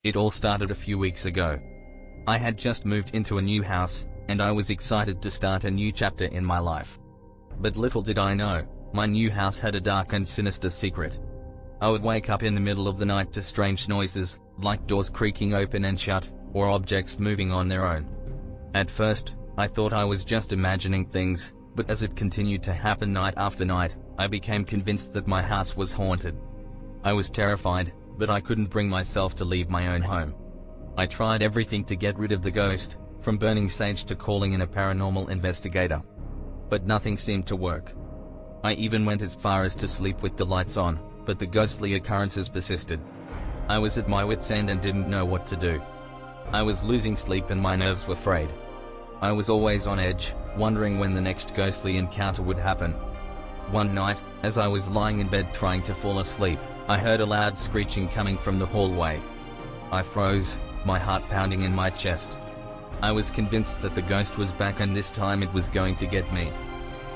It all started a few weeks ago. I had just moved into a new house, and I was excited to start a new chapter in my life. But little did I know, my new house had a dark and sinister secret. I would wake up in the middle of the night to strange noises, like doors creaking open and shut, or objects moving on their own. At first, I thought I was just imagining things, but as it continued to happen night after night, I became convinced that my house was haunted. I was terrified, but I couldn't bring myself to leave my own home. I tried everything to get rid of the ghost, from burning sage to calling in a paranormal investigator. But nothing seemed to work. I even went as far as to sleep with the lights on, but the ghostly occurrences persisted. I was at my wit's end and didn't know what to do. I was losing sleep and my nerves were frayed. I was always on edge, wondering when the next ghostly encounter would happen. One night, as I was lying in bed trying to fall asleep, I heard a loud screeching coming from the hallway. I froze, my heart pounding in my chest. I was convinced that the ghost was back and this time it was going to get me.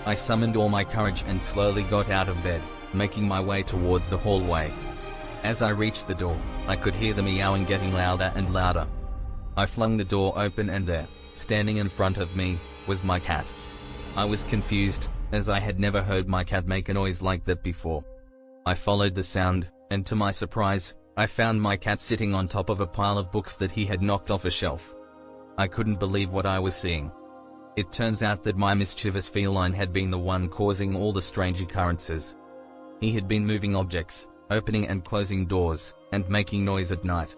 I summoned all my courage and slowly got out of bed, making my way towards the hallway. As I reached the door, I could hear the meowing getting louder and louder. I flung the door open and there, standing in front of me, was my cat. I was confused, as I had never heard my cat make a noise like that before. I followed the sound, and to my surprise, I found my cat sitting on top of a pile of books that he had knocked off a shelf. I couldn't believe what I was seeing. It turns out that my mischievous feline had been the one causing all the strange occurrences. He had been moving objects, opening and closing doors, and making noise at night.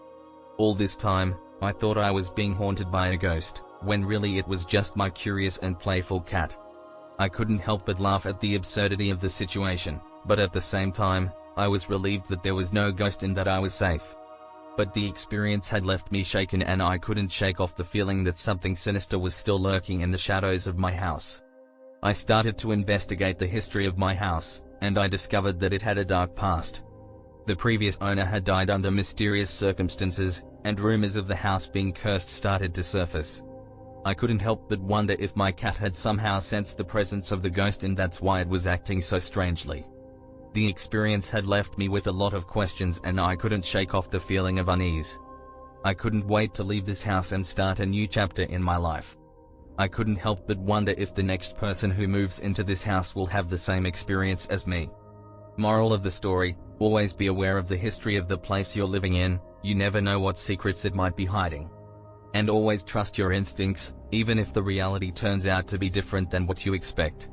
All this time, I thought I was being haunted by a ghost, when really it was just my curious and playful cat. I couldn't help but laugh at the absurdity of the situation, but at the same time, I was relieved that there was no ghost and that I was safe. But the experience had left me shaken and I couldn't shake off the feeling that something sinister was still lurking in the shadows of my house. I started to investigate the history of my house, and I discovered that it had a dark past. The previous owner had died under mysterious circumstances, and rumors of the house being cursed started to surface. I couldn't help but wonder if my cat had somehow sensed the presence of the ghost and that's why it was acting so strangely. The experience had left me with a lot of questions and I couldn't shake off the feeling of unease. I couldn't wait to leave this house and start a new chapter in my life. I couldn't help but wonder if the next person who moves into this house will have the same experience as me. Moral of the story: always be aware of the history of the place you're living in, you never know what secrets it might be hiding. And always trust your instincts, even if the reality turns out to be different than what you expect.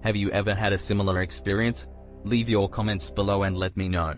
Have you ever had a similar experience? Leave your comments below and let me know.